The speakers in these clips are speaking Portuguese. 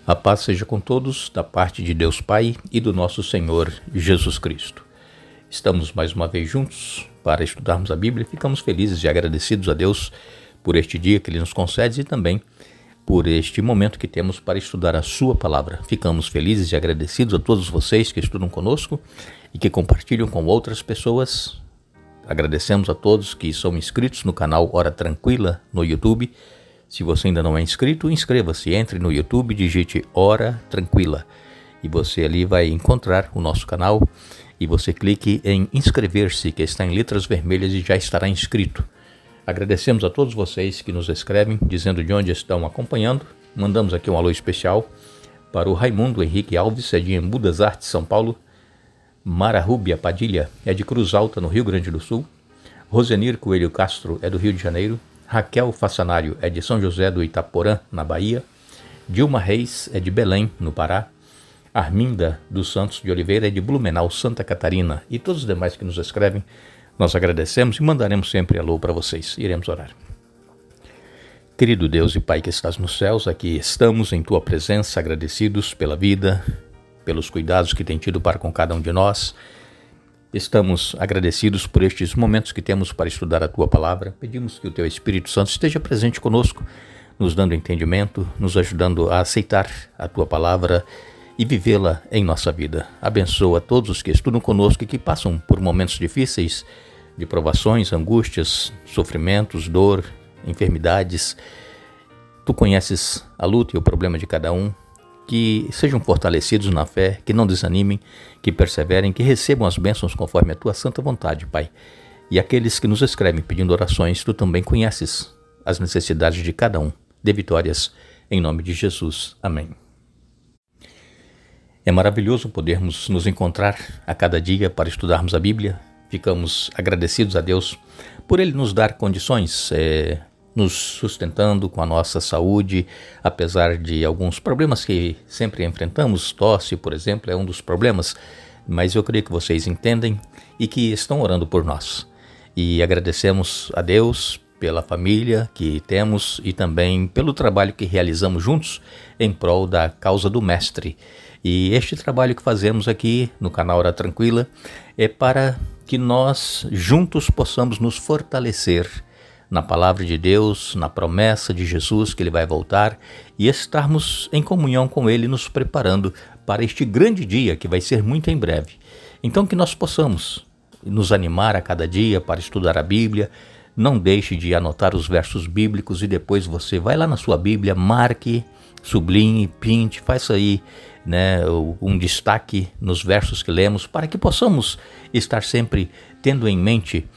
A paz seja com todos, da parte de Deus Pai e do nosso Senhor Jesus Cristo. Estamos mais uma vez juntos para estudarmos a Bíblia. Ficamos felizes e agradecidos a Deus por este dia que Ele nos concede e também por este momento que temos para estudar a Sua Palavra. Ficamos felizes e agradecidos a todos vocês que estudam conosco e que compartilham com outras pessoas. Agradecemos a todos que são inscritos no canal Hora Tranquila no YouTube. Se você ainda não é inscrito, inscreva-se, entre no YouTube, digite Hora Tranquila e você ali vai encontrar o nosso canal e você clique em inscrever-se, que está em letras vermelhas e já estará inscrito. Agradecemos a todos vocês que nos escrevem, dizendo de onde estão acompanhando. Mandamos aqui um alô especial para o Raimundo Henrique Alves, é de Embu das Artes, São Paulo. Mara Rúbia Padilha é de Cruz Alta, no Rio Grande do Sul. Rosenir Coelho Castro é do Rio de Janeiro. Raquel Fassanário é de São José do Itaporã, na Bahia. Dilma Reis é de Belém, no Pará. Arminda dos Santos de Oliveira é de Blumenau, Santa Catarina. E todos os demais que nos escrevem, nós agradecemos e mandaremos sempre alô para vocês. Iremos orar. Querido Deus e Pai que estás nos céus, aqui estamos em Tua presença, agradecidos pela vida, pelos cuidados que tem tido para com cada um de nós. Estamos agradecidos por estes momentos que temos para estudar a Tua Palavra. Pedimos que o Teu Espírito Santo esteja presente conosco, nos dando entendimento, nos ajudando a aceitar a Tua Palavra e vivê-la em nossa vida. Abençoa todos os que estudam conosco e que passam por momentos difíceis, de provações, angústias, sofrimentos, dor, enfermidades. Tu conheces a luta e o problema de cada um. Que sejam fortalecidos na fé, que não desanimem, que perseverem, que recebam as bênçãos conforme a Tua santa vontade, Pai. E aqueles que nos escrevem pedindo orações, Tu também conheces as necessidades de cada um. Dê vitórias em nome de Jesus. Amém. É maravilhoso podermos nos encontrar a cada dia para estudarmos a Bíblia. Ficamos agradecidos a Deus por Ele nos dar condições, nos sustentando com a nossa saúde, apesar de alguns problemas que sempre enfrentamos. Tosse, por exemplo, é um dos problemas, mas eu creio que vocês entendem e que estão orando por nós. E agradecemos a Deus pela família que temos e também pelo trabalho que realizamos juntos em prol da causa do Mestre. E este trabalho que fazemos aqui no canal Hora Tranquila é para que nós juntos possamos nos fortalecer na palavra de Deus, na promessa de Jesus que Ele vai voltar e estarmos em comunhão com Ele, nos preparando para este grande dia que vai ser muito em breve. Então que nós possamos nos animar a cada dia para estudar a Bíblia. Não deixe de anotar os versos bíblicos e depois você vai lá na sua Bíblia, marque, sublinhe, pinte, faça aí um destaque nos versos que lemos para que possamos estar sempre tendo em mente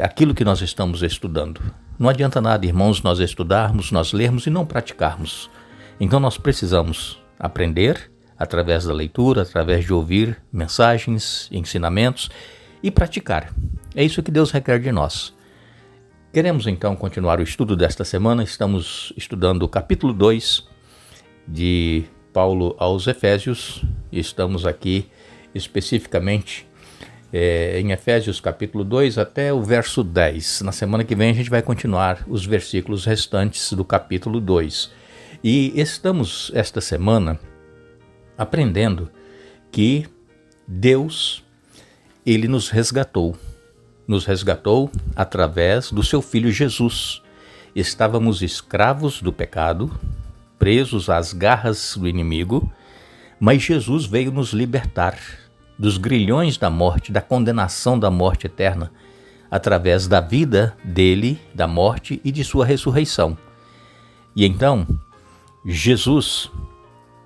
aquilo que nós estamos estudando. Não adianta nada, irmãos, nós estudarmos, nós lermos e não praticarmos. Então nós precisamos aprender através da leitura, através de ouvir mensagens, ensinamentos e praticar. É isso que Deus requer de nós. Queremos então continuar o estudo desta semana. Estamos estudando o capítulo 2 de Paulo aos Efésios. Estamos aqui especificamente em Efésios capítulo 2 até o verso 10. Na semana que vem a gente vai continuar os versículos restantes do capítulo 2. E estamos esta semana aprendendo que Deus, Ele nos resgatou através do seu Filho Jesus. Estávamos escravos do pecado, presos às garras do inimigo, mas Jesus veio nos libertar dos grilhões da morte, da condenação da morte eterna, através da vida dele, da morte e de sua ressurreição. E então, Jesus,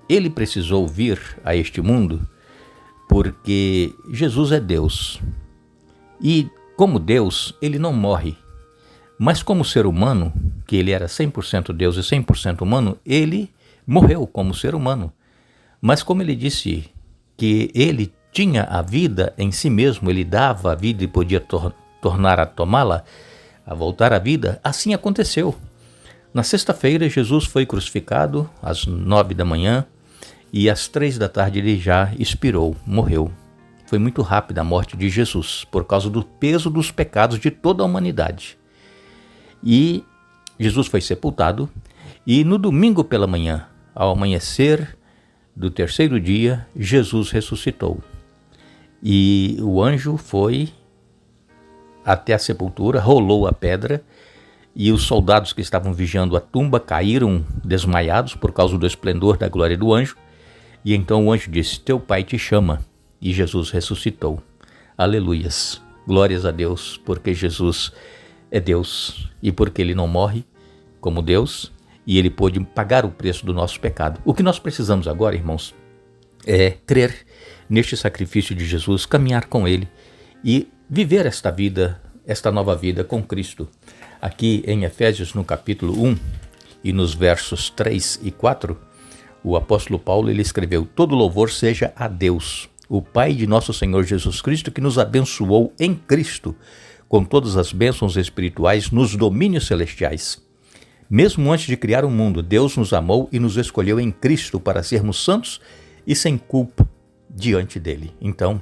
ele precisou vir a este mundo porque Jesus é Deus. E como Deus, ele não morre. Mas como ser humano, que ele era 100% Deus e 100% humano, ele morreu como ser humano. Mas como ele disse que ele tinha a vida em si mesmo, ele dava a vida e podia tornar a tomá-la, a voltar à vida, assim aconteceu. Na sexta-feira, Jesus foi crucificado às 9 da manhã e às 3 da tarde ele já expirou, morreu. Foi muito rápida a morte de Jesus, por causa do peso dos pecados de toda a humanidade. E Jesus foi sepultado, e no domingo pela manhã, ao amanhecer do terceiro dia, Jesus ressuscitou. E o anjo foi até a sepultura, rolou a pedra, e os soldados que estavam vigiando a tumba caíram desmaiados por causa do esplendor da glória do anjo. E então o anjo disse: teu pai te chama. E Jesus ressuscitou. Aleluias. Glórias a Deus, porque Jesus é Deus e porque Ele não morre como Deus, e Ele pôde pagar o preço do nosso pecado. O que nós precisamos agora, irmãos, é crer neste sacrifício de Jesus, caminhar com Ele e viver esta vida, esta nova vida com Cristo. Aqui em Efésios, no capítulo 1 e nos versos 3 e 4, o apóstolo Paulo ele escreveu: todo louvor seja a Deus, o Pai de nosso Senhor Jesus Cristo, que nos abençoou em Cristo com todas as bênçãos espirituais nos domínios celestiais. Mesmo antes de criar o mundo, Deus nos amou e nos escolheu em Cristo para sermos santos e sem culpa diante dele. Então,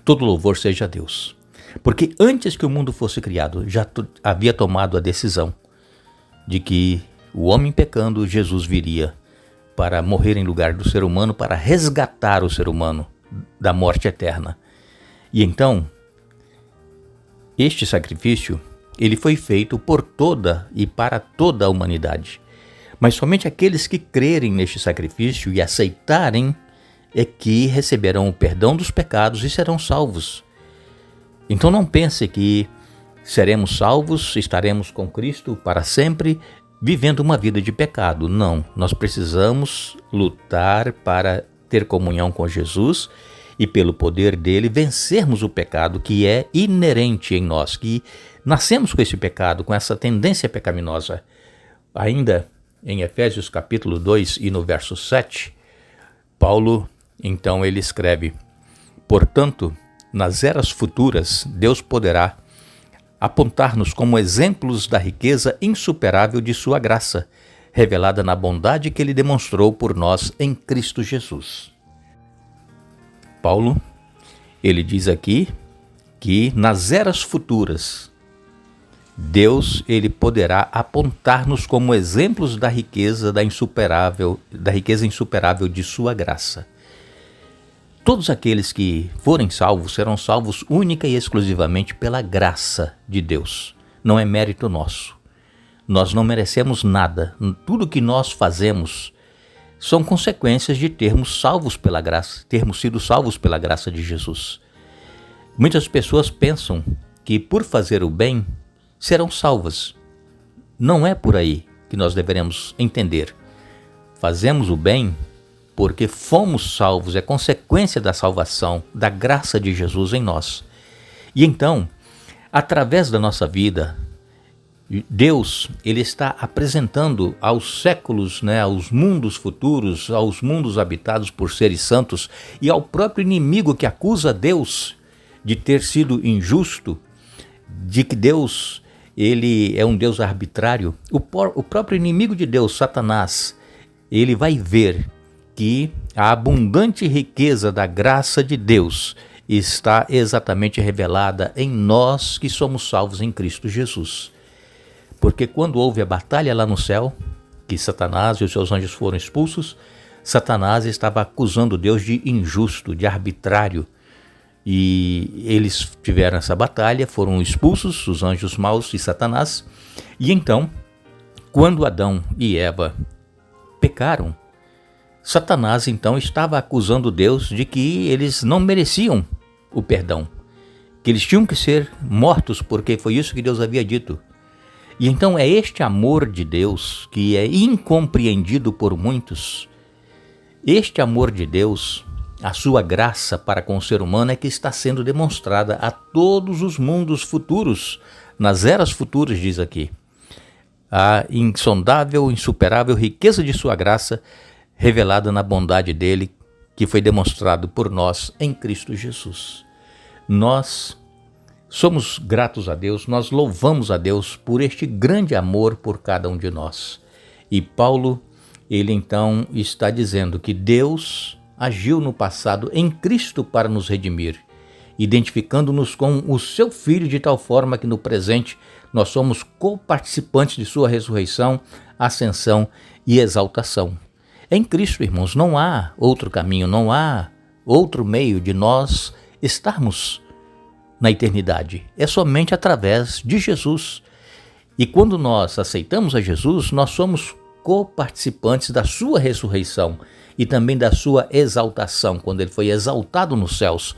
todo louvor seja a Deus. Porque antes que o mundo fosse criado, já havia tomado a decisão de que o homem pecando, Jesus viria para morrer em lugar do ser humano, para resgatar o ser humano da morte eterna. E então, este sacrifício, ele foi feito por toda e para toda a humanidade. Mas somente aqueles que crerem neste sacrifício e aceitarem é que receberão o perdão dos pecados e serão salvos. Então não pense que seremos salvos, estaremos com Cristo para sempre, vivendo uma vida de pecado. Não, nós precisamos lutar para ter comunhão com Jesus e pelo poder dele vencermos o pecado que é inerente em nós, que nascemos com esse pecado, com essa tendência pecaminosa. Ainda em Efésios capítulo 2 e no verso 7, Paulo, então ele escreve: portanto, nas eras futuras, Deus poderá apontar-nos como exemplos da riqueza insuperável de sua graça, revelada na bondade que ele demonstrou por nós em Cristo Jesus. Paulo, ele diz aqui que nas eras futuras, Deus ele poderá apontar-nos como exemplos da riqueza insuperável de sua graça. Todos aqueles que forem salvos serão salvos única e exclusivamente pela graça de Deus. Não é mérito nosso. Nós não merecemos nada. Tudo que nós fazemos são consequências de termos sido salvos pela graça de Jesus. Muitas pessoas pensam que por fazer o bem serão salvas. Não é por aí que nós deveremos entender. Fazemos o bem porque fomos salvos, é consequência da salvação, da graça de Jesus em nós. E então, através da nossa vida, Deus ele está apresentando aos séculos, aos mundos futuros, aos mundos habitados por seres santos e ao próprio inimigo que acusa Deus de ter sido injusto, de que Deus ele é um Deus arbitrário. O próprio inimigo de Deus, Satanás, ele vai ver que a abundante riqueza da graça de Deus está exatamente revelada em nós que somos salvos em Cristo Jesus. Porque quando houve a batalha lá no céu, que Satanás e os seus anjos foram expulsos, Satanás estava acusando Deus de injusto, de arbitrário. E eles tiveram essa batalha, foram expulsos, os anjos maus e Satanás. E então, quando Adão e Eva pecaram, Satanás então estava acusando Deus de que eles não mereciam o perdão, que eles tinham que ser mortos porque foi isso que Deus havia dito. E então é este amor de Deus que é incompreendido por muitos. Este amor de Deus, a sua graça para com o ser humano é que está sendo demonstrada a todos os mundos futuros, nas eras futuras, diz aqui. A insondável, insuperável riqueza de sua graça revelada na bondade dele, que foi demonstrado por nós em Cristo Jesus. Nós somos gratos a Deus, nós louvamos a Deus por este grande amor por cada um de nós. E Paulo, ele então está dizendo que Deus agiu no passado em Cristo para nos redimir, identificando-nos com o seu Filho de tal forma que no presente nós somos co-participantes de sua ressurreição, ascensão e exaltação. Em Cristo, irmãos, não há outro caminho, não há outro meio de nós estarmos na eternidade. É somente através de Jesus. E quando nós aceitamos a Jesus, nós somos coparticipantes da sua ressurreição e também da sua exaltação, quando ele foi exaltado nos céus,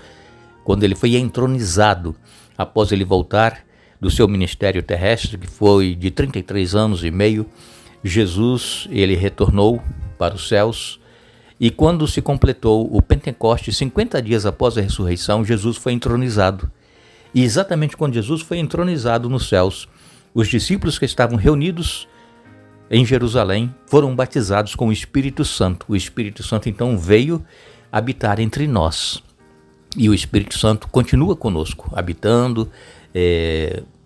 quando ele foi entronizado, após ele voltar do seu ministério terrestre, que foi de 33 anos e meio, Jesus, ele retornou para os céus, e quando se completou o Pentecostes, 50 dias após a ressurreição, Jesus foi entronizado. E exatamente quando Jesus foi entronizado nos céus, os discípulos que estavam reunidos em Jerusalém foram batizados com o Espírito Santo. O Espírito Santo então veio habitar entre nós. E o Espírito Santo continua conosco, habitando,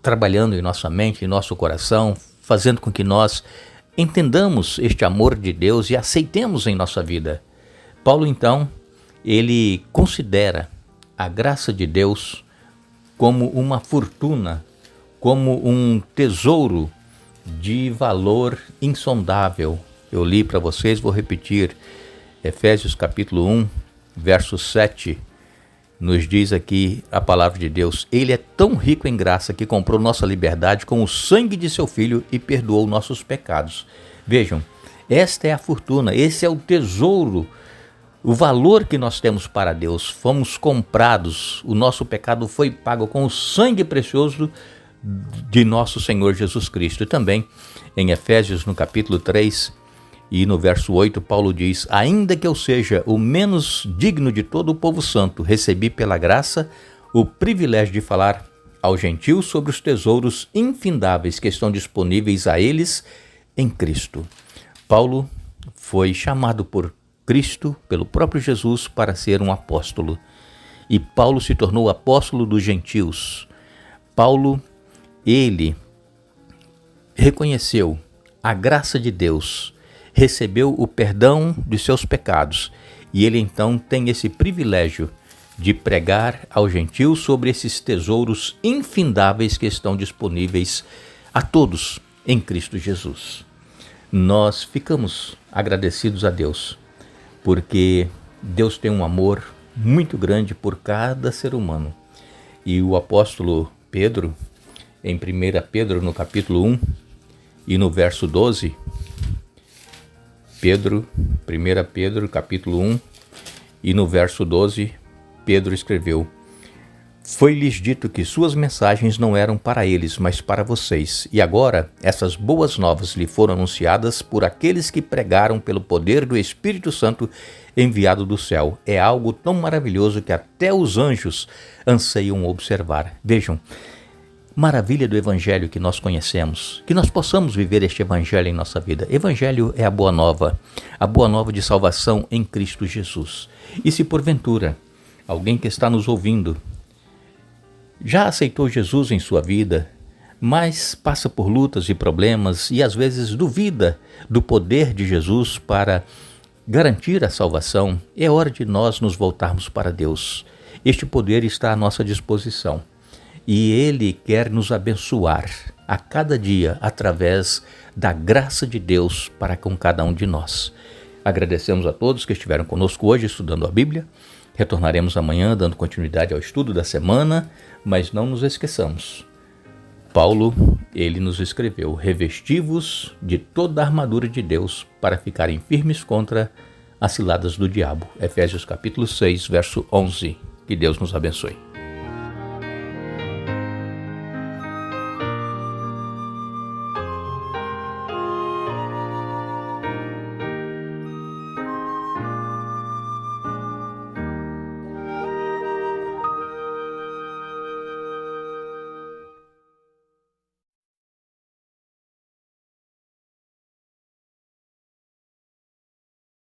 trabalhando em nossa mente, em nosso coração, fazendo com que nós entendamos este amor de Deus e aceitemos em nossa vida. Paulo, então, ele considera a graça de Deus como uma fortuna, como um tesouro de valor insondável. Eu li para vocês, vou repetir, Efésios capítulo 1, verso 7, nos diz aqui a palavra de Deus: Ele é tão rico em graça que comprou nossa liberdade com o sangue de seu Filho e perdoou nossos pecados. Vejam, esta é a fortuna, esse é o tesouro, o valor que nós temos para Deus. Fomos comprados, o nosso pecado foi pago com o sangue precioso de nosso Senhor Jesus Cristo. E também em Efésios, no capítulo 3 e no verso 8, Paulo diz: ainda que eu seja o menos digno de todo o povo santo, recebi pela graça o privilégio de falar aos gentios sobre os tesouros infindáveis que estão disponíveis a eles em Cristo. Paulo foi chamado por Cristo, pelo próprio Jesus, para ser um apóstolo. E Paulo se tornou apóstolo dos gentios. Paulo, ele reconheceu a graça de Deus, recebeu o perdão de seus pecados, e ele então tem esse privilégio de pregar aos gentios sobre esses tesouros infindáveis que estão disponíveis a todos em Cristo Jesus. Nós ficamos agradecidos a Deus, porque Deus tem um amor muito grande por cada ser humano. E o apóstolo Pedro, em 1 Pedro, no capítulo 1 e no verso 12, 1 Pedro, capítulo 1 e no verso 12, Pedro escreveu: foi-lhes dito que suas mensagens não eram para eles, mas para vocês. E agora, essas boas novas lhe foram anunciadas por aqueles que pregaram pelo poder do Espírito Santo enviado do céu. É algo tão maravilhoso que até os anjos anseiam observar. Vejam, maravilha do Evangelho que nós conhecemos, que nós possamos viver este Evangelho em nossa vida. Evangelho é a boa nova de salvação em Cristo Jesus. E se porventura alguém que está nos ouvindo já aceitou Jesus em sua vida, mas passa por lutas e problemas e às vezes duvida do poder de Jesus para garantir a salvação, é hora de nós nos voltarmos para Deus. Este poder está à nossa disposição e Ele quer nos abençoar a cada dia através da graça de Deus para com cada um de nós. Agradecemos a todos que estiveram conosco hoje estudando a Bíblia. Retornaremos amanhã dando continuidade ao estudo da semana, mas não nos esqueçamos. Paulo, ele nos escreveu: revesti-vos de toda a armadura de Deus para ficarem firmes contra as ciladas do diabo. Efésios capítulo 6, verso 11. Que Deus nos abençoe.